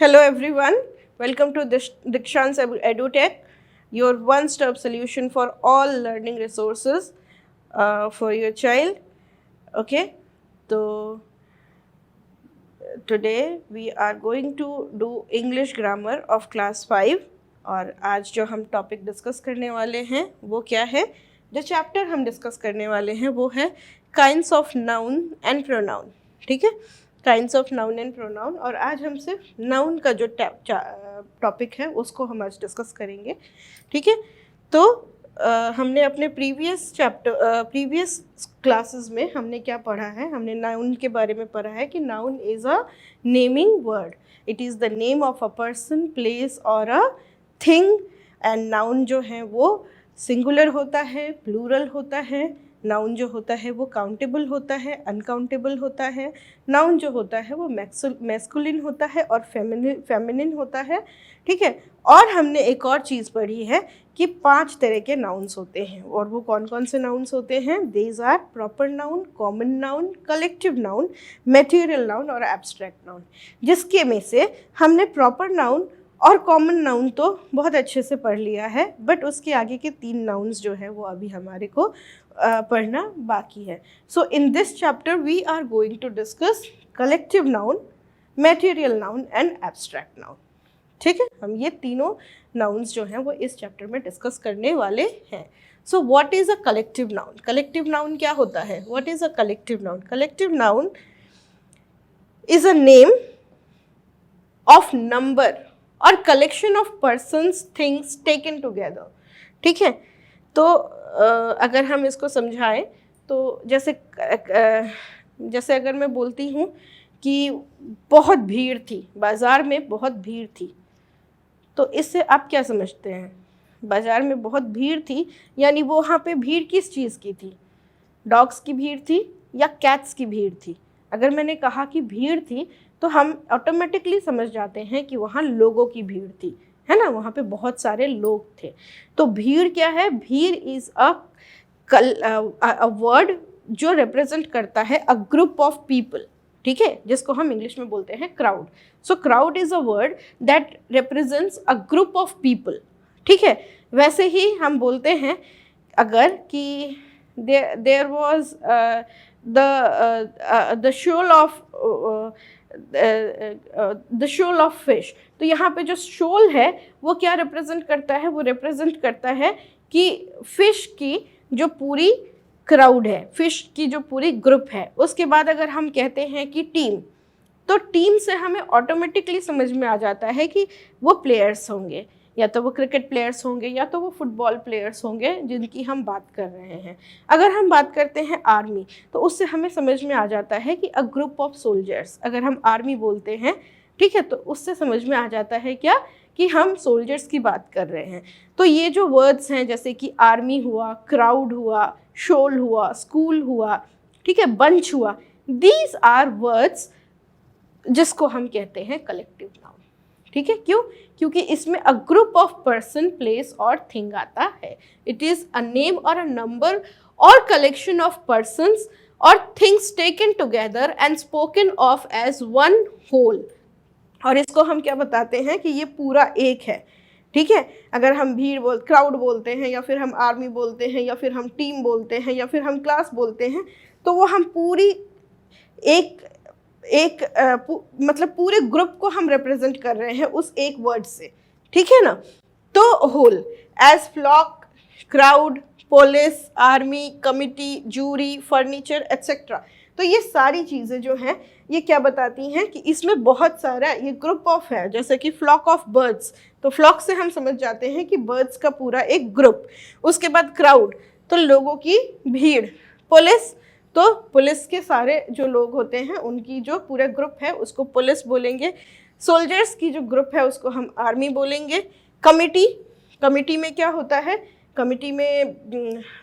Hello everyone, welcome to Dikshan's EduTech, your one-stop solution for all learning resources for your child. Okay, so today we are going to do English grammar of class 5 और आज जो हम topic discuss करने वाले हैं वो क्या है, जो चैप्टर हम डिस्कस करने वाले हैं वो है kinds of noun and pronoun. ठीक है, kinds of noun and pronoun. और आज हम सिर्फ नाउन का जो टॉपिक है उसको हम आज डिस्कस करेंगे. ठीक है, तो हमने अपने प्रीवियस क्लासेस में हमने क्या पढ़ा है, हमने नाउन के बारे में पढ़ा है कि noun is a naming word. It is the name of a person, place और अ थिंग. एंड नाउन जो है वो सिंगुलर होता है, प्लूरल होता है. नाउन जो होता है वो काउंटेबल होता है, अनकाउंटेबल होता है. नाउन जो होता है वो मैस्कुलिन होता है और फेमिनिन होता है. ठीक है, और हमने एक और चीज़ पढ़ी है कि 5 तरह के नाउन्स होते हैं. और वो कौन कौन से नाउन्स होते हैं? These are proper noun, common noun, collective noun, material noun और एब्स्ट्रैक्ट नाउन. जिसके में से हमने प्रॉपर नाउन और कॉमन नाउन तो बहुत अच्छे से पढ़ लिया है, बट उसके आगे के 3 नाउन्स जो है वो अभी हमारे को पढ़ना बाकी है. So in this chapter we are going to discuss collective noun, material noun and abstract noun. ठीक है, हम ये तीनों नाउन्स जो हैं वो इस चैप्टर में डिस्कस करने वाले हैं. So what is a collective noun? Collective noun क्या होता है? What is a collective noun? Collective noun is a name of number और collection of persons, things taken together. ठीक है, तो अगर हम इसको समझाएं तो जैसे अगर मैं बोलती हूँ कि बहुत भीड़ थी, बाज़ार में बहुत भीड़ थी, तो इससे आप क्या समझते हैं? बाज़ार में बहुत भीड़ थी यानी वो वहाँ पे भीड़ किस चीज़ की थी? डॉग्स की भीड़ थी या कैट्स की भीड़ थी? अगर मैंने कहा कि भीड़ थी तो हम ऑटोमेटिकली समझ जाते हैं कि वहाँ लोगों की भीड़ थी, है ना, वहाँ पे बहुत सारे लोग थे. तो भीड़ क्या है? भीड़ इज़ अ वर्ड जो रिप्रेजेंट करता है अ ग्रुप ऑफ पीपल. ठीक है, जिसको हम इंग्लिश में बोलते हैं crowd. So crowd is a word that represents a group of people. ठीक है, वैसे ही हम बोलते हैं अगर कि there was the shoal of fish. तो यहाँ पे जो शोल है वो क्या रिप्रेजेंट करता है? वो रिप्रेजेंट करता है कि फिश की जो पूरी क्राउड है, फिश की जो पूरी ग्रुप है. उसके बाद अगर हम कहते हैं कि टीम, तो टीम से हमें ऑटोमेटिकली समझ में आ जाता है कि वो प्लेयर्स होंगे, या तो वो क्रिकेट प्लेयर्स होंगे या तो वो फुटबॉल प्लेयर्स होंगे जिनकी हम बात कर रहे हैं. अगर हम बात करते हैं आर्मी, तो उससे हमें समझ में आ जाता है कि अ ग्रुप ऑफ सोल्जर्स. अगर हम आर्मी बोलते हैं, ठीक है, तो उससे समझ में आ जाता है क्या कि हम सोल्जर्स की बात कर रहे हैं. तो ये जो वर्ड्स हैं जैसे कि आर्मी हुआ, क्राउड हुआ, शोल हुआ, स्कूल हुआ, ठीक है, बंच हुआ, दीज आर वर्ड्स जिसको हम कहते हैं कलेक्टिव नाउन. ठीक है, क्यों? क्योंकि इसमें a group of person, place और थिंग आता है. इट इज़ अ नेम और अ नंबर और कलेक्शन ऑफ पर्सन्स और things taken together and spoken of as one whole. और इसको हम क्या बताते हैं कि ये पूरा एक है. ठीक है, अगर हम क्राउड बोलते हैं, या फिर हम आर्मी बोलते हैं, या फिर हम टीम बोलते हैं, या फिर हम क्लास बोलते हैं, तो वो हम पूरी मतलब पूरे ग्रुप को हम रिप्रेजेंट कर रहे हैं उस एक वर्ड से. ठीक है ना. तो whole as flock, crowd, police, army, committee, jury, furniture etcetera. तो ये सारी चीज़ें जो हैं ये क्या बताती हैं कि इसमें बहुत सारा ये ग्रुप ऑफ है. जैसे कि फ्लॉक ऑफ बर्ड्स, तो फ्लॉक से हम समझ जाते हैं कि बर्ड्स का पूरा एक ग्रुप. उसके बाद क्राउड, तो लोगों की भीड़. पुलिस, तो पुलिस के सारे जो लोग होते हैं उनकी जो पूरा ग्रुप है उसको पुलिस बोलेंगे. सोल्जर्स की जो ग्रुप है उसको हम आर्मी बोलेंगे. कमिटी में क्या होता है? कमिटी में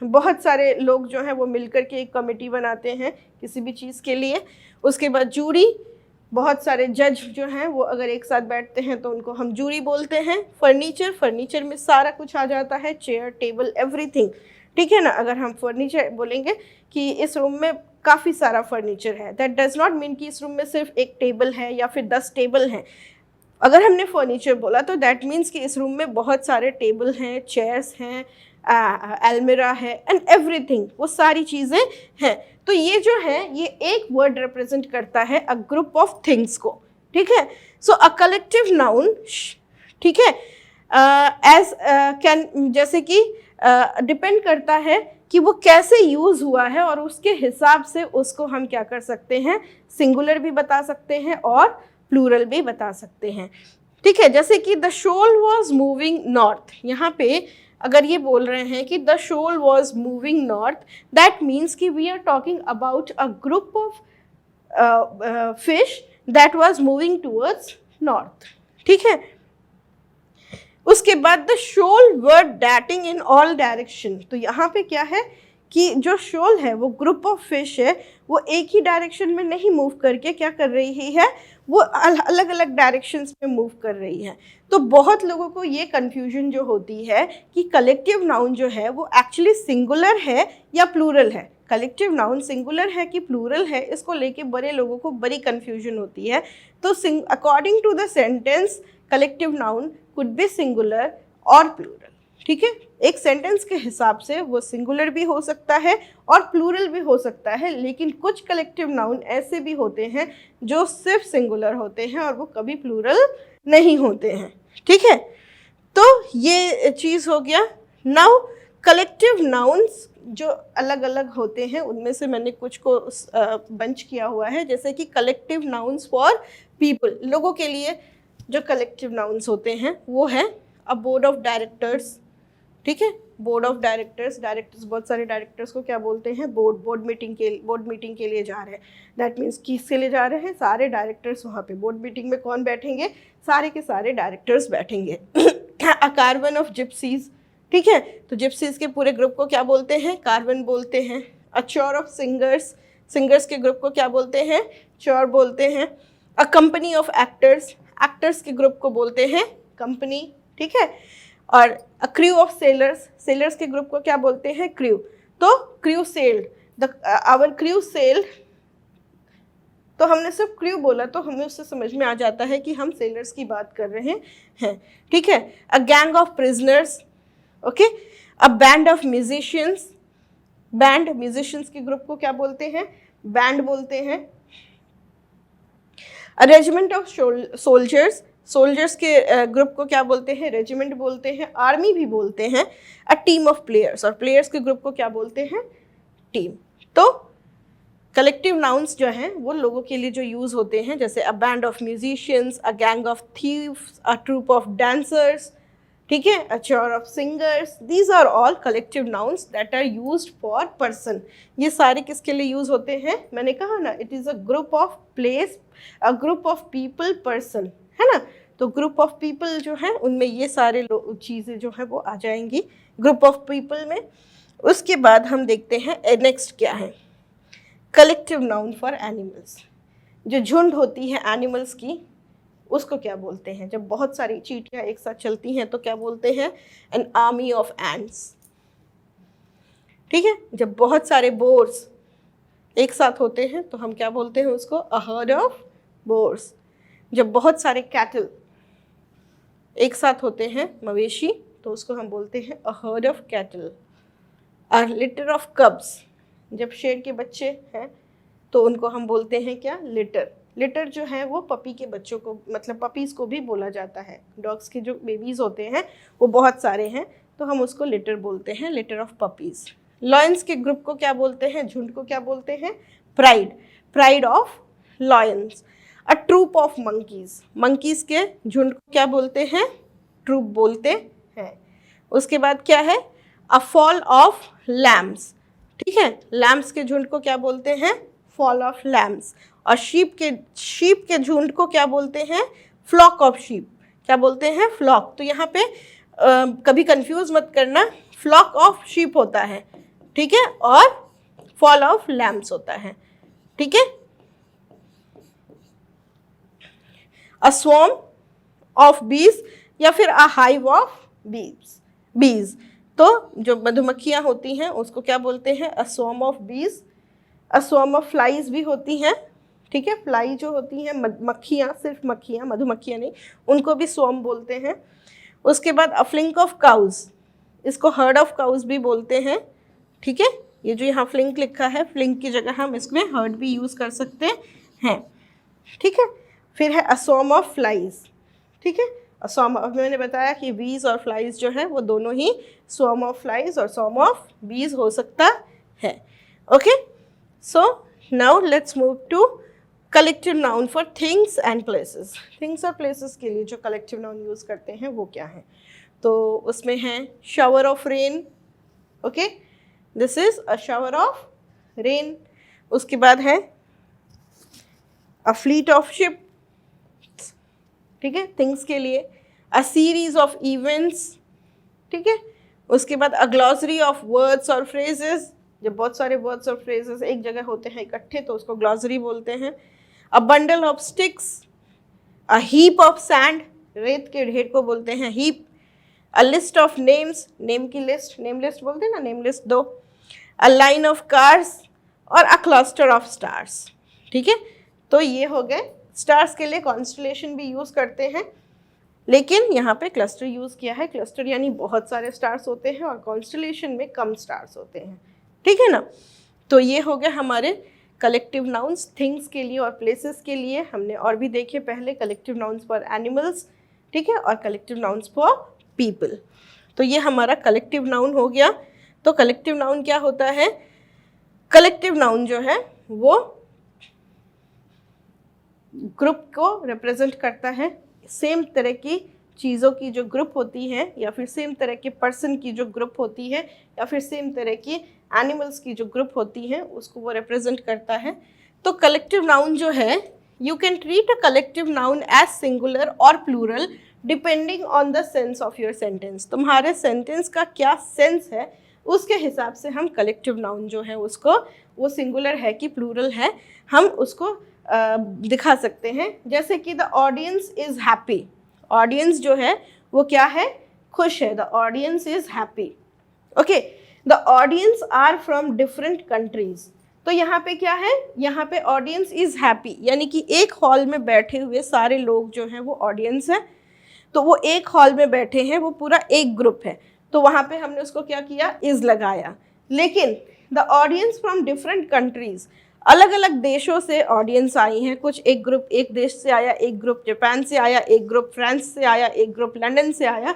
बहुत सारे लोग जो हैं वो मिलकर के एक कमेटी बनाते हैं किसी भी चीज़ के लिए. उसके बाद जूरी, बहुत सारे जज जो हैं वो अगर एक साथ बैठते हैं तो उनको हम जूरी बोलते हैं. फर्नीचर में सारा कुछ आ जाता है, चेयर, टेबल, एवरीथिंग. ठीक है ना. अगर हम फर्नीचर बोलेंगे कि इस रूम में काफ़ी सारा फर्नीचर है, दैट डज नॉट मीन कि इस रूम में सिर्फ एक टेबल है या फिर 10 टेबल हैं. अगर हमने फर्नीचर बोला तो दैट मीन्स कि इस रूम में बहुत सारे टेबल हैं, चेयर्स हैं, अलमीरा है एंड एवरीथिंग, वो सारी चीज़ें हैं। तो ये जो है ये एक वर्ड रिप्रेजेंट करता है अ ग्रुप ऑफ थिंग्स को, ठीक है। सो अ कलेक्टिव नाउन, ठीक है, एज कैन, जैसे कि डिपेंड करता है कि वो कैसे यूज़ हुआ है और उसके हिसाब से उसको हम क्या कर सकते हैं, सिंगुलर भी बता सकते हैं और प्लूरल भी बता सकते हैं, ठीक है। जैसे कि the shoal was moving north, यहाँ पे अगर ये बोल रहे हैं कि the shoal was moving north, that means कि we are talking about a group of fish that was moving towards north, ठीक है। उसके बाद the shoal were darting in all direction, तो यहाँ पे क्या है कि जो शोल है वो ग्रुप ऑफ फिश है, वो एक ही डायरेक्शन में नहीं मूव करके क्या कर रही है, वो अलग अलग डायरेक्शंस में मूव कर रही है। तो बहुत लोगों को ये कन्फ्यूजन जो होती है कि कलेक्टिव नाउन जो है वो एक्चुअली सिंगुलर है या प्लूरल है, कलेक्टिव नाउन सिंगुलर है कि प्लूरल है, इसको लेके बड़े लोगों को बड़ी कन्फ्यूजन होती है। तो according to the sentence collective noun could be singular और प्लूरल, ठीक है। एक सेंटेंस के हिसाब से वो सिंगुलर भी हो सकता है और प्लूरल भी हो सकता है, लेकिन कुछ कलेक्टिव नाउन ऐसे भी होते हैं जो सिर्फ सिंगुलर होते हैं और वो कभी प्लूरल नहीं होते हैं, ठीक है। तो ये चीज़ हो गया। नाउ कलेक्टिव नाउन्स जो अलग अलग होते हैं उनमें से मैंने कुछ को बंच किया हुआ है, जैसे कि कलेक्टिव नाउन्स फॉर पीपल, लोगों के लिए जो कलेक्टिव नाउन्स होते हैं वो है अ बोर्ड ऑफ डायरेक्टर्स, ठीक है। बोर्ड ऑफ डायरेक्टर्स, बहुत सारे डायरेक्टर्स को क्या बोलते हैं, बोर्ड मीटिंग के लिए जा रहे हैं, दैट मीन्स किसके लिए जा रहे हैं, सारे डायरेक्टर्स वहाँ पे बोर्ड मीटिंग में कौन बैठेंगे, सारे के सारे डायरेक्टर्स बैठेंगे। अ कार्वन ऑफ जिप्सीज, ठीक है, तो जिप्सीज के पूरे ग्रुप को क्या बोलते हैं, कार्वन बोलते हैं। A choir of singers, singers के ग्रुप को क्या बोलते हैं, चोर बोलते हैं। A company of actors, actors के ग्रुप को बोलते हैं कंपनी, ठीक है। और a crew of sailors, sailors के ग्रुप को क्या बोलते हैं, क्रू, तो crew sailed, our crew sailed, तो हमने सिर्फ क्रू बोला तो हमें उससे समझ में आ जाता है कि हम सेलर्स की बात कर रहे हैं, ठीक है। अ gang of prisoners, okay. A band of musicians, band, musicians के ग्रुप को क्या बोलते हैं, बैंड बोलते हैं। अ रेजिमेंट ऑफ सोल्जर्स, सोल्जर्स के ग्रुप को क्या बोलते हैं, रेजिमेंट बोलते हैं, आर्मी भी बोलते हैं। अ टीम ऑफ प्लेयर्स, और प्लेयर्स के ग्रुप को क्या बोलते हैं, टीम। तो कलेक्टिव नाउन्स जो हैं वो लोगों के लिए जो यूज़ होते हैं, जैसे a band of musicians, a gang of thieves, a troop of dancers, ठीक है, a choir of singers, these are all collective nouns that are used for person. ये सारे किसके लिए यूज़ होते हैं, मैंने कहा ना, it is a group of place, a group of people, person, है ना। तो ग्रुप ऑफ पीपल जो है उनमें ये सारे चीज़ें जो है वो आ जाएंगी ग्रुप ऑफ पीपल में। उसके बाद हम देखते हैं नेक्स्ट क्या है, कलेक्टिव नाउन फॉर एनिमल्स। जो झुंड होती है एनिमल्स की उसको क्या बोलते हैं, जब बहुत सारी चींटियाँ एक साथ चलती हैं तो क्या बोलते हैं, एन आर्मी ऑफ एंट्स, ठीक है। जब बहुत सारे बोर्स एक साथ होते हैं तो हम क्या बोलते हैं उसको, अ हर्ड ऑफ बोर्स। जब बहुत सारे कैटल एक साथ होते हैं, मवेशी, तो उसको हम बोलते हैं a herd of cattle. A litre of कब्स, जब शेर के बच्चे हैं तो उनको हम बोलते हैं क्या, लिटर। लिटर जो है वो पपी के बच्चों को, मतलब पपीज़ को भी बोला जाता है, डॉग्स के जो बेबीज़ होते हैं वो बहुत सारे हैं तो हम उसको लिटर बोलते हैं, लिटर ऑफ पपीज़। लॉयंस के ग्रुप को क्या बोलते हैं, झुंड को क्या बोलते हैं, pride, pride of lions. A troop of monkeys, monkeys के झुंड को क्या बोलते हैं, ट्रूप बोलते हैं। उसके बाद क्या है, अ फॉल ऑफ लैम्स, ठीक है, लैम्स के झुंड को क्या बोलते हैं, फॉल ऑफ लैम्स। और शीप के झुंड को क्या बोलते हैं, फ्लॉक ऑफ शीप, क्या बोलते हैं, फ्लॉक। तो यहाँ पे कभी कंफ्यूज मत करना, फ्लॉक ऑफ शीप होता है, ठीक है, और फॉल ऑफ लैम्स होता है, ठीक है। अ स्वॉर्म ऑफ बीज या फिर अ हाइव ऑफ बीज, तो जो मधुमक्खियाँ होती हैं उसको क्या बोलते हैं, अ स्वॉर्म ऑफ बीज। अ स्वॉर्म ऑफ फ्लाइज भी होती हैं, ठीक है। फ्लाई जो होती हैं मक्खियाँ, सिर्फ मक्खियाँ, मधुमक्खियाँ नहीं, उनको भी स्वॉर्म बोलते हैं। उसके बाद अ फ्लिंक ऑफ काउज, इसको हर्ड ऑफ काउज भी बोलते हैं, ठीक है। ये जो यहाँ फ्लिंक लिखा है, फ्लिंक की जगह हम इसमें हर्ड भी यूज़ कर सकते हैं, ठीक है। फिर है अ स्वॉर्म ऑफ फ्लाइज, ठीक है। अ स्वॉर्म, अब मैंने बताया कि बीज और फ्लाइज जो है वो दोनों ही स्वॉर्म ऑफ फ्लाइज और स्वॉर्म ऑफ बीज हो सकता है। Okay, so now let's move to collective noun for things and places. Things और प्लेसेस के लिए जो कलेक्टिव नाउन यूज़ करते हैं वो क्या है, तो उसमें है shower of rain, okay, this is a shower of rain. उसके बाद है अ फ्लीट ऑफ शिप, ठीक है, थिंग्स के लिए। अ सीरीज ऑफ इवेंट्स, ठीक है। उसके बाद अ ग्लॉसरी ऑफ वर्ड्स और फ्रेजेस, जब बहुत सारे वर्ड्स और फ्रेजेस एक जगह होते हैं इकट्ठे तो उसको ग्लॉसरी बोलते हैं। A bundle of sticks, a heap of sand, रेत के ढेर को बोलते हैं heap. A list of names, name की लिस्ट, नेम लिस्ट बोलते हैं ना, नेम लिस्ट दो। अ लाइन ऑफ कार्स और अ क्लस्टर ऑफ स्टार्स, ठीक है। तो ये हो गए। स्टार्स के लिए कॉन्स्टलेशन भी यूज़ करते हैं, लेकिन यहाँ पे क्लस्टर यूज़ किया है। क्लस्टर यानी बहुत सारे स्टार्स होते हैं और कॉन्स्टलेशन में कम स्टार्स होते हैं, ठीक है ना। तो ये हो गया हमारे कलेक्टिव नाउन्स थिंग्स के लिए और प्लेसेस के लिए। हमने और भी देखे पहले, कलेक्टिव नाउन्स फॉर एनिमल्स, ठीक है, और कलेक्टिव नाउन्स फॉर पीपल। तो ये हमारा कलेक्टिव नाउन हो गया। तो कलेक्टिव नाउन क्या होता है? कलेक्टिव नाउन जो है वो ग्रुप को रिप्रेजेंट करता है। सेम तरह की चीज़ों की जो ग्रुप होती है, या फिर सेम तरह के पर्सन की जो ग्रुप होती है, या फिर सेम तरह की एनिमल्स की जो ग्रुप होती हैं, उसको वो रिप्रेजेंट करता है। तो कलेक्टिव नाउन जो है, you can treat a collective noun as singular और plural depending on the sense of your sentence. तुम्हारे सेंटेंस का क्या सेंस है उसके हिसाब से हम कलेक्टिव नाउन जो है उसको, वो सिंगुलर है कि प्लूरल है, हम उसको दिखा सकते हैं। जैसे कि the audience is happy, audience जो है वो क्या है? खुश है। The audience is happy, okay. The audience are from different countries, तो यहाँ पे क्या है? यहाँ पे ऑडियंस इज़ हैप्पी, यानी कि एक हॉल में बैठे हुए सारे लोग जो हैं वो ऑडियंस है। तो वो एक हॉल में बैठे हैं, वो पूरा एक ग्रुप है, तो वहाँ पे हमने उसको क्या किया? इज़ लगाया। लेकिन the audience from different countries, अलग अलग देशों से ऑडियंस आई हैं। कुछ एक ग्रुप एक देश से आया, एक ग्रुप जापान से आया, एक ग्रुप फ्रांस से आया, एक ग्रुप लंदन से आया।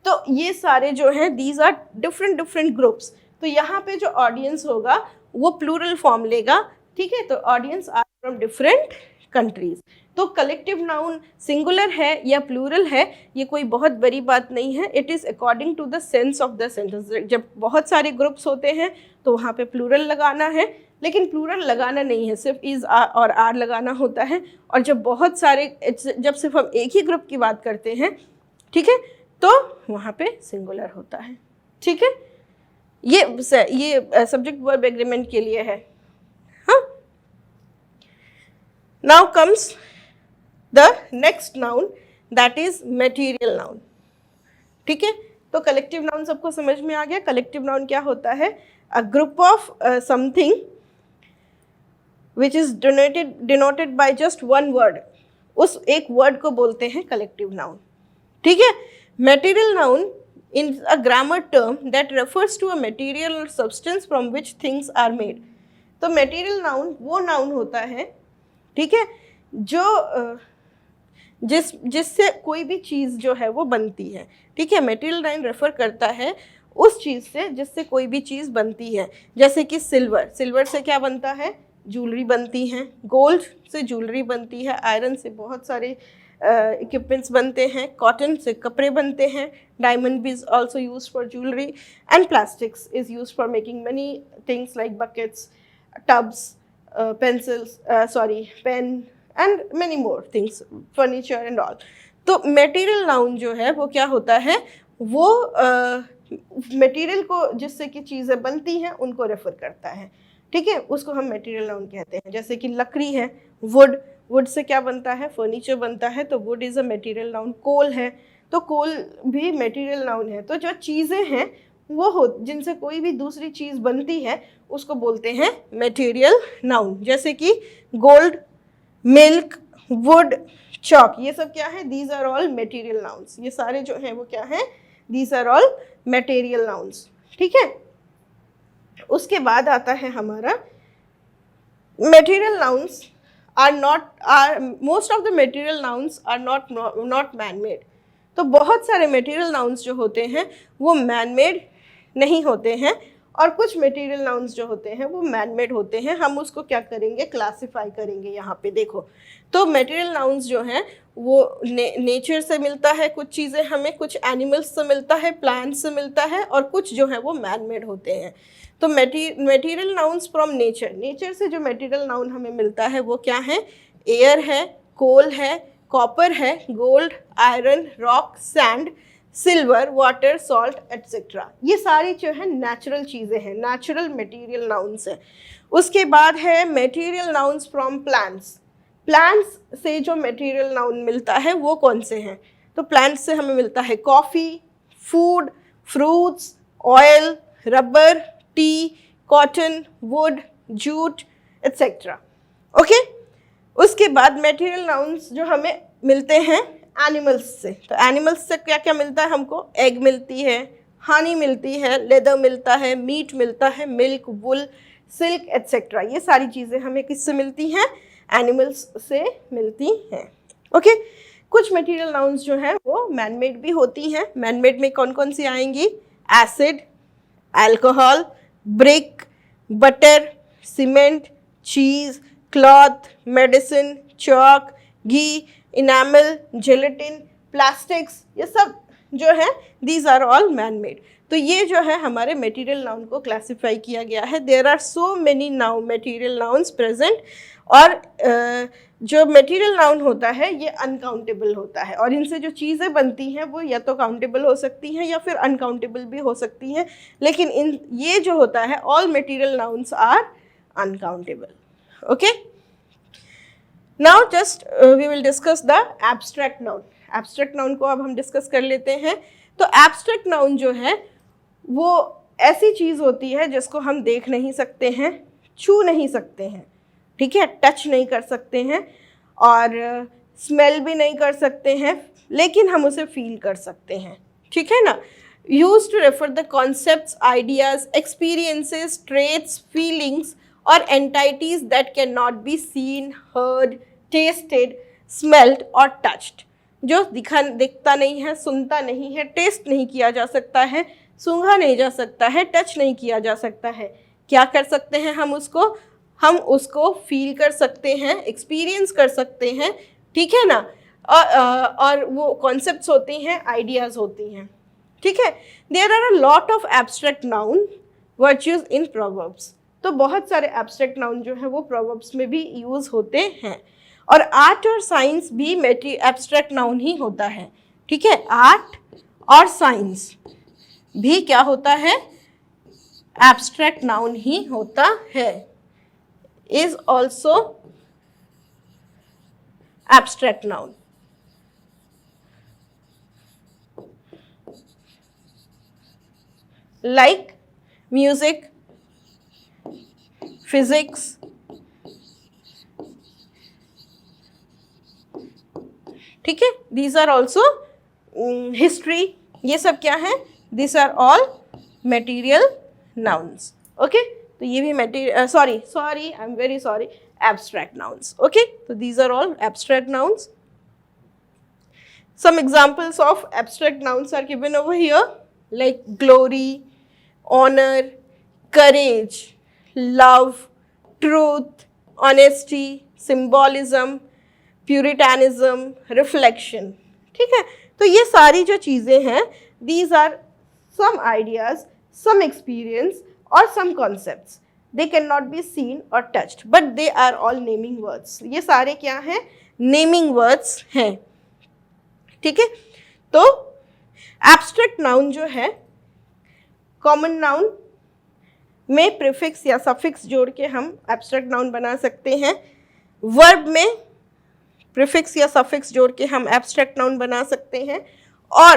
तो ये सारे जो हैं these are different different groups. तो यहाँ पे जो ऑडियंस होगा वो प्लूरल फॉर्म लेगा, ठीक है। तो audience are from different countries. तो कलेक्टिव नाउन सिंगुलर है या प्लूरल है, ये कोई बहुत बड़ी बात नहीं है। It is according to the sense of the sentence. जब बहुत सारे ग्रुप्स होते हैं तो वहाँ पे प्लूरल लगाना है, लेकिन प्लूरल लगाना नहीं है, सिर्फ इज़ और आर लगाना होता है। और जब बहुत सारे, जब सिर्फ हम एक ही ग्रुप की बात करते हैं, ठीक है, तो वहाँ पे सिंगुलर होता है, ठीक है। ये सब्जेक्ट वर्ब एग्रीमेंट के लिए है। हाँ, now comes the next noun, that is material noun, ठीक है। तो कलेक्टिव नाउन सबको समझ में आ गया। कलेक्टिव नाउन क्या होता है? अ group of something which is denoted by just one word, उस एक वर्ड को बोलते हैं कलेक्टिव नाउन, ठीक है। Material noun in a grammar term that refers to a material or substance from which things are made। तो material noun वो noun होता है, ठीक है, जो जिससे कोई भी चीज़ जो है वो बनती है, ठीक है। material noun रेफर करता है उस चीज़ से जिससे कोई भी चीज़ बनती है। जैसे कि सिल्वर, सिल्वर से क्या बनता है? ज्वेलरी बनती हैं। गोल्ड से ज्वेलरी बनती है। आयरन से बहुत सारे इक्विपमेंट्स बनते हैं। कॉटन से कपड़े बनते हैं। डायमंड भी is also use for jewellery and plastics is use for making many things like buckets, tubs, pencils, pen and many more things, furniture and all। तो material noun जो है वो क्या होता है? वो मटेरियल को जिससे कि चीज़ें बनती हैं उनको रेफर करता है, ठीक है, उसको हम मटेरियल नाउन कहते हैं। जैसे कि लकड़ी है, वुड, वुड से क्या बनता है? फर्नीचर बनता है, तो wood is a material noun. Coal है, तो कोल भी मटेरियल नाउन है। तो जो चीज़ें हैं वो हो जिनसे कोई भी दूसरी चीज़ बनती है उसको बोलते हैं मटेरियल नाउन। जैसे कि गोल्ड मिल्क, वुड, चॉक, ये सब क्या है? These are all material nouns. ये सारे जो हैं वो क्या हैं? These are all material nouns. ठीक है, उसके बाद आता है हमारा material nouns most of the material nouns are not man made। तो बहुत सारे material nouns जो होते हैं वो man made नहीं होते हैं, और कुछ material nouns जो होते हैं वो man made होते हैं। हम उसको क्या करेंगे? क्लासीफाई करेंगे। यहाँ पे देखो, तो material nouns जो हैं वो नेचर से मिलता है, कुछ चीज़ें हमें कुछ एनिमल्स से मिलता है, प्लांट्स से मिलता है, और कुछ जो है वो मैन मेड होते हैं। तो material nouns from nature, nature से जो मटेरियल नाउन हमें मिलता है वो क्या है? एयर है, कोल है, कॉपर है, gold, iron, rock, sand, silver, water, salt etcetera. ये सारी जो है नेचुरल चीज़ें हैं, नेचुरल मटेरियल नाउन्स हैं। उसके बाद है material nouns from plants. Plants से जो मटेरियल नाउन मिलता है वो कौन से हैं? तो प्लांट्स से हमें मिलता है coffee, food, fruits, oil, rubber, T, cotton, would, jute etcetera. Okay, उसके बाद मटेरियल नाउन्स जो हमें मिलते हैं एनिमल्स से। तो एनिमल्स से क्या क्या मिलता है हमको? एग मिलती है, हनी मिलती है, लेदर मिलता है, मीट मिलता है, मिल्क, वुल, सिल्क एट्सेट्रा। ये सारी चीज़ें हमें किससे मिलती हैं? एनिमल्स से मिलती हैं। ओके, कुछ मटेरियल नाउन्स जो हैं वो मैन मेड भी होती हैं। मैन मेड में कौन कौन सी आएंगी? Acid, alcohol, brick, butter, cement, cheese, cloth, medicine, chalk, ghee, enamel, gelatin, plastics, ये सब जो है these are all man made. तो ये जो है हमारे मटेरियल नाउन को क्लासिफाई किया गया है। There are so many now material nouns present, और जो मटेरियल नाउन होता है ये अनकाउंटेबल होता है, और इनसे जो चीज़ें बनती हैं वो या तो काउंटेबल हो सकती हैं या फिर अनकाउंटेबल भी हो सकती हैं, लेकिन ये जो होता है all material nouns are uncountable. Okay, now just we will discuss the abstract noun. Abstract noun को अब हम डिस्कस कर लेते हैं। तो एब्स्ट्रैक्ट नाउन जो है वो ऐसी चीज़ होती है जिसको हम देख नहीं सकते हैं, छू नहीं सकते हैं, ठीक है, टच नहीं कर सकते हैं, और स्मेल भी नहीं कर सकते हैं, लेकिन हम उसे फील कर सकते हैं। ठीक है ना? Use to refer the concepts, ideas, experiences, traits, feelings और entities that can not be seen, heard, tasted, smelled और टच्ड। जो दिखता नहीं है, सुनता नहीं है, टेस्ट नहीं किया जा सकता है, सूंघा नहीं जा सकता है, टच नहीं किया जा सकता है, क्या कर सकते हैं हम उसको फील कर सकते हैं, एक्सपीरियंस कर सकते हैं। ठीक है ना? और वो कॉन्सेप्ट्स होती हैं, आइडियाज़ होती हैं। ठीक है, there are a lot of abstract noun virtues in proverbs. तो बहुत सारे एब्स्ट्रैक्ट नाउन जो है वो प्रोवर्ब्स में भी यूज़ होते हैं, और आर्ट और साइंस भी एब्स्ट्रैक्ट नाउन ही होता है। ठीक है, आर्ट और साइंस भी क्या होता है? एब्स्ट्रैक्ट नाउन ही होता है, is also abstract noun। Like music, physics, ठीक है, these are also history, ये सब क्या है? These are all material nouns। okay, तो ये भी material sorry I am very sorry abstract nouns. Okay, तो these are all abstract nouns. Some examples of abstract nouns are given over here, like glory, honour, courage, love, truth, honesty, symbolism, puritanism, reflection. ठीक है, तो ये सारी जो चीज़ें हैं, these are some ideas, some experience or some concepts. They cannot be seen or touched, but they are all naming words. ये सारे क्या हैं? Naming words हैं। ठीक है, तो abstract noun जो है, common noun में prefix या suffix जोड़ के हम abstract noun बना सकते हैं। verb में prefix या suffix जोड़ के हम abstract noun बना सकते हैं, और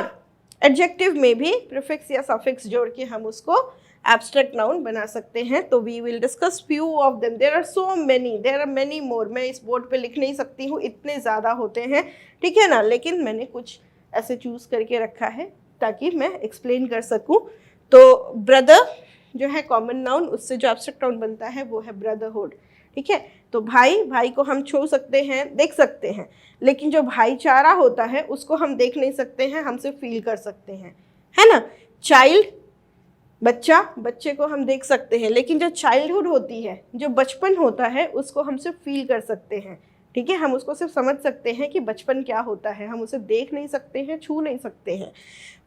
adjective में भी prefix या suffix जोड़ के हम उसको एब्स्ट्रैक्ट नाउन बना सकते हैं। तो we will discuss few of them, there are many more. मैं इस बोर्ड पे लिख नहीं सकती हूँ, इतने ज़्यादा होते हैं, ठीक है ना, लेकिन मैंने कुछ ऐसे चूज़ करके रखा है ताकि मैं एक्सप्लेन कर सकूँ। तो ब्रदर जो है कॉमन नाउन, उससे जो एब्स्ट्रैक्ट नाउन बनता है वो है ब्रदरहुड, ठीक है। तो भाई को हम छू सकते हैं, देख सकते हैं, लेकिन जो भाईचारा होता है उसको हम देख नहीं सकते हैं, हम सिर्फ फील कर सकते हैं, है ना। चाइल्ड बच्चे को हम देख सकते हैं, लेकिन जो चाइल्डहुड होती है, जो बचपन होता है, उसको हम सिर्फ फील कर सकते हैं, ठीक है। हम उसको सिर्फ समझ सकते हैं कि बचपन क्या होता है, हम उसे देख नहीं सकते हैं, छू नहीं सकते हैं।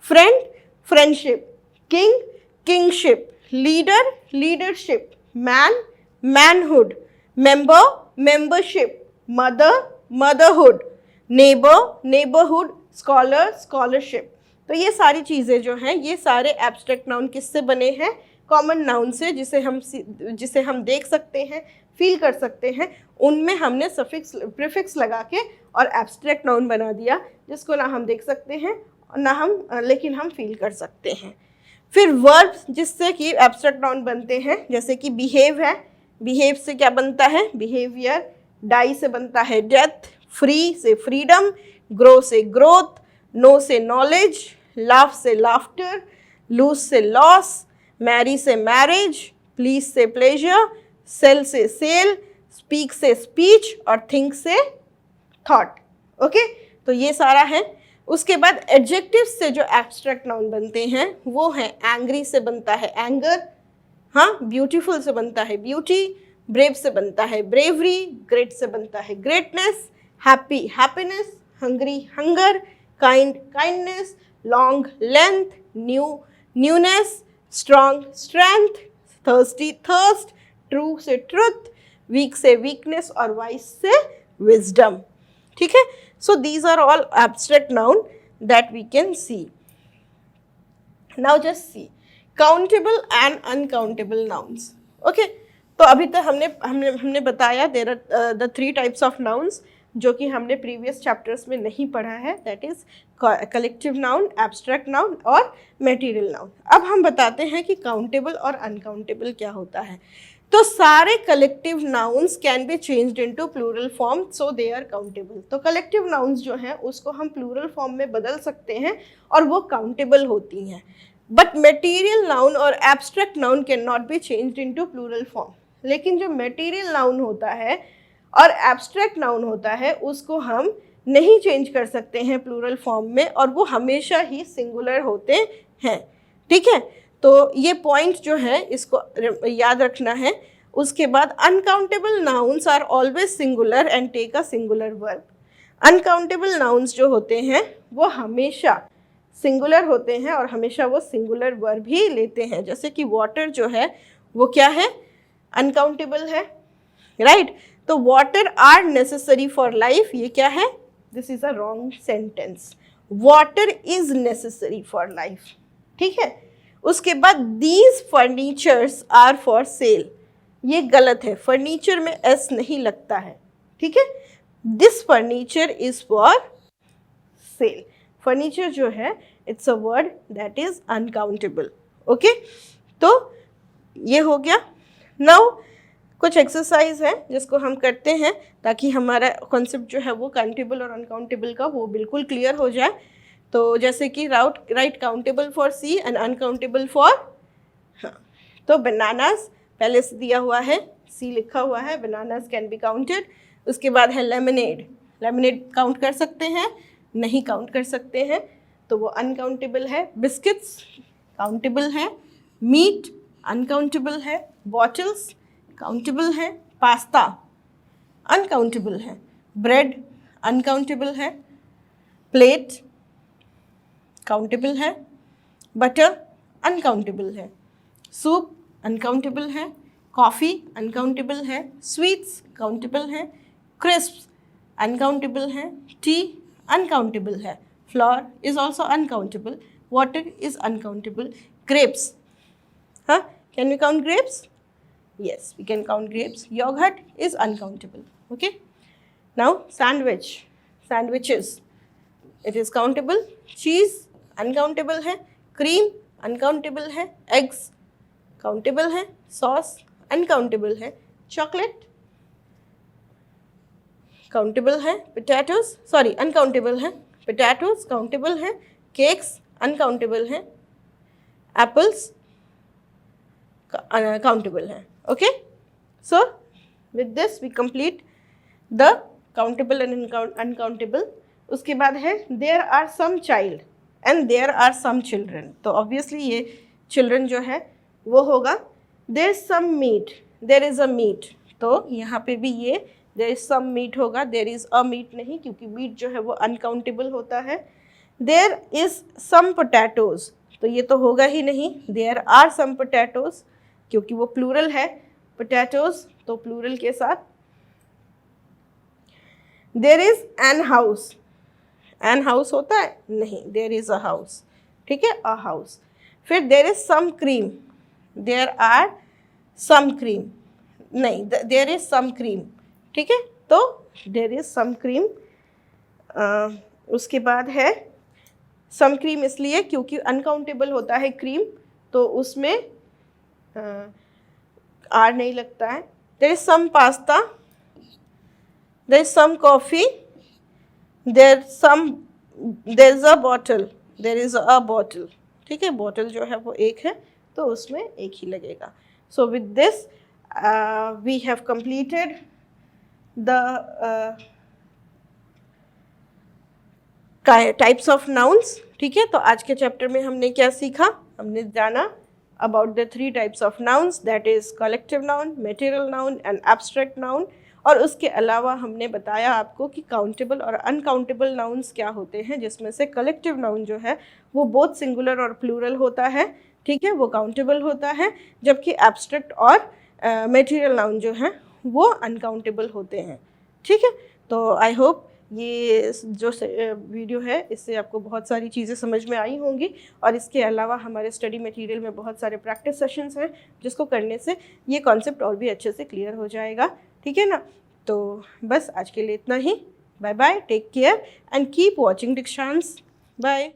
Friend friendship, king kingship, leader leadership, man manhood, member membership, mother motherhood, neighbour neighbourhood, scholar scholarship. तो ये सारी चीज़ें जो हैं, ये सारे एब्स्ट्रैक्ट नाउन किससे बने हैं? कॉमन नाउन से, जिसे हम देख सकते हैं, फील कर सकते हैं। उनमें हमने सफिक्स प्रीफिक्स लगा के और एब्स्ट्रैक्ट नाउन बना दिया, जिसको ना हम देख सकते हैं ना लेकिन हम फील कर सकते हैं। फिर वर्ब्स जिससे कि एब्स्ट्रैक्ट नाउन बनते हैं, जैसे कि बिहेव है, बिहेव से क्या बनता है? बिहेवियर। डाई से बनता है डेथ, फ्री से फ्रीडम, ग्रो से ग्रोथ, नो से नॉलेज, लाफ से लाफ्टर, लूज से लॉस, मैरी से मैरिज, प्लीज से प्लेजर, सेल से सेल, स्पीक से स्पीच और थिंक से थॉट। ओके, तो ये सारा है। उसके बाद एडजेक्टिव से जो एब्स्ट्रैक्ट नाउन बनते हैं वो है, एंग्री से बनता है एंगर, हाँ, ब्यूटीफुल से बनता है ब्यूटी, ब्रेव से बनता है ब्रेवरी, ग्रेट से बनता है greatness, happy happiness, hungry hunger, kind kindness, long length, new newness, strong strength, thirsty thirst, true से ट्रुथ, वीक से वीकनेस और वाइज से विजडम, ठीक है। So these are all abstract noun that we can see. Now just see countable and uncountable nouns. Okay, तो अभी तक हमने बताया there are the 3 types of nouns जो कि हमने प्रीवियस चैप्टर्स में नहीं पढ़ा है, that is collective noun, abstract noun और मटेरियल नाउन। अब हम बताते हैं कि काउंटेबल और अनकाउंटेबल क्या होता है। तो सारे collective nouns can be changed into plural form, so they are countable. तो कलेक्टिव नाउन्स जो हैं उसको हम प्लूरल फॉर्म में बदल सकते हैं और वो काउंटेबल होती हैं। बट मटेरियल नाउन और abstract noun can not be changed into plural form. लेकिन जो मटेरियल नाउन होता है और एब्स्ट्रैक्ट नाउन होता है उसको हम नहीं चेंज कर सकते हैं प्लूरल फॉर्म में, और वो हमेशा ही सिंगुलर होते हैं, ठीक है। तो ये पॉइंट जो है इसको याद रखना है। उसके बाद uncountable nouns are always singular and take a singular verb. Uncountable nouns जो होते हैं वो हमेशा सिंगुलर होते हैं और हमेशा वो सिंगुलर वर्ब ही लेते हैं। जैसे कि वाटर जो है वो क्या है? अनकाउंटेबल है, राइट। तो water are necessary for life, ये क्या है? This is a wrong sentence. Water is necessary for life, ठीक है। उसके बाद these furnitures are for sale, ये गलत है, फर्नीचर में एस नहीं लगता है, ठीक है। This furniture is for sale. Furniture जो है it's a word that is uncountable, okay. तो ये हो गया। नाउ कुछ एक्सरसाइज है जिसको हम करते हैं ताकि हमारा कॉन्सेप्ट जो है वो काउंटेबल और अनकाउंटेबल का वो बिल्कुल क्लियर हो जाए। तो जैसे कि right countable for C and uncountable for, हाँ, तो बनानास पहले से दिया हुआ है, सी लिखा हुआ है, बनानास कैन बी काउंटेड। उसके बाद है लेमनेड, लेमनेड काउंट कर सकते हैं? नहीं काउंट कर सकते हैं, तो वो अनकाउंटेबल है। बिस्किट्स काउंटेबल है, मीट अनकाउंटेबल है, बॉटल्स काउंटेबल है, पास्ता अनकाउंटेबल है, ब्रेड अनकाउंटेबल है, प्लेट काउंटेबल है, बटर अनकाउंटेबल है, सूप अनकाउंटेबल है, कॉफ़ी अनकाउंटेबल है, स्वीट्स काउंटेबल है, क्रिस्प्स अनकाउंटेबल है, टी अनकाउंटेबल है, floor is also uncountable, water is uncountable, grapes, huh? Can we count grapes? Yes, we can count grapes. Yogurt is uncountable. Okay. Now sandwiches. It is countable. Cheese uncountable है. Cream uncountable है. Eggs countable है, sauce uncountable है, chocolate countable है, potatoes sorry uncountable है, potatoes countable है, cakes uncountable है, apples countable है। Okay, so with this we complete the countable and uncountable. उसके बाद है there are some child and there are some children. तो ऑब्वियसली ये चिल्ड्रन जो है वो होगा there is some meat, there is a meat. तो यहाँ पे भी ये देयर इज सम मीट होगा, देयर इज़ अ मीट नहीं, क्योंकि मीट जो है वो अनकाउंटेबल होता है। देयर इज़ सम पोटैटोज, तो ये तो होगा ही नहीं। देयर आर सम पोटैटोज, क्योंकि वो प्लूरल है पोटैटोज, तो प्लूरल के साथ। There is an house, an house होता है नहीं, देयर इज़ अ हाउस, ठीक है, अ हाउस। फिर there is some cream, there are some cream नहीं, देयर इज़ सम क्रीम, ठीक है, तो देयर इज़ सम क्रीम। उसके बाद है सम क्रीम इसलिए क्योंकि अनकाउंटेबल होता है क्रीम, तो उसमें आर नहीं लगता है। There is some pasta, there is some coffee, there is a bottle, there is a bottle, ठीक है, बॉटल जो है वो एक है तो उसमें एक ही लगेगा। So with this we have completed the types of nouns, ठीक है। तो आज के चैप्टर में हमने क्या सीखा, हमने जाना about the 3 types of nouns, that is collective noun, material noun and abstract noun. और उसके अलावा हमने बताया आपको कि काउंटेबल और अनकाउंटेबल नाउन्स क्या होते हैं, जिसमें से कलेक्टिव नाउन जो है वो बोथ सिंगुलर और प्लूरल होता है, ठीक है, वो काउंटेबल होता है, जबकि एब्स्ट्रैक्ट और मटेरियल नाउन जो है वो अनकाउंटेबल होते हैं, ठीक है। तो आई होप ये जो वीडियो है इससे आपको बहुत सारी चीज़ें समझ में आई होंगी। और इसके अलावा हमारे स्टडी मटेरियल में बहुत सारे प्रैक्टिस सेशंस हैं जिसको करने से ये कॉन्सेप्ट और भी अच्छे से क्लियर हो जाएगा, ठीक है ना। तो बस आज के लिए इतना ही। Bye bye, take care and keep watching Dikshansh. Bye.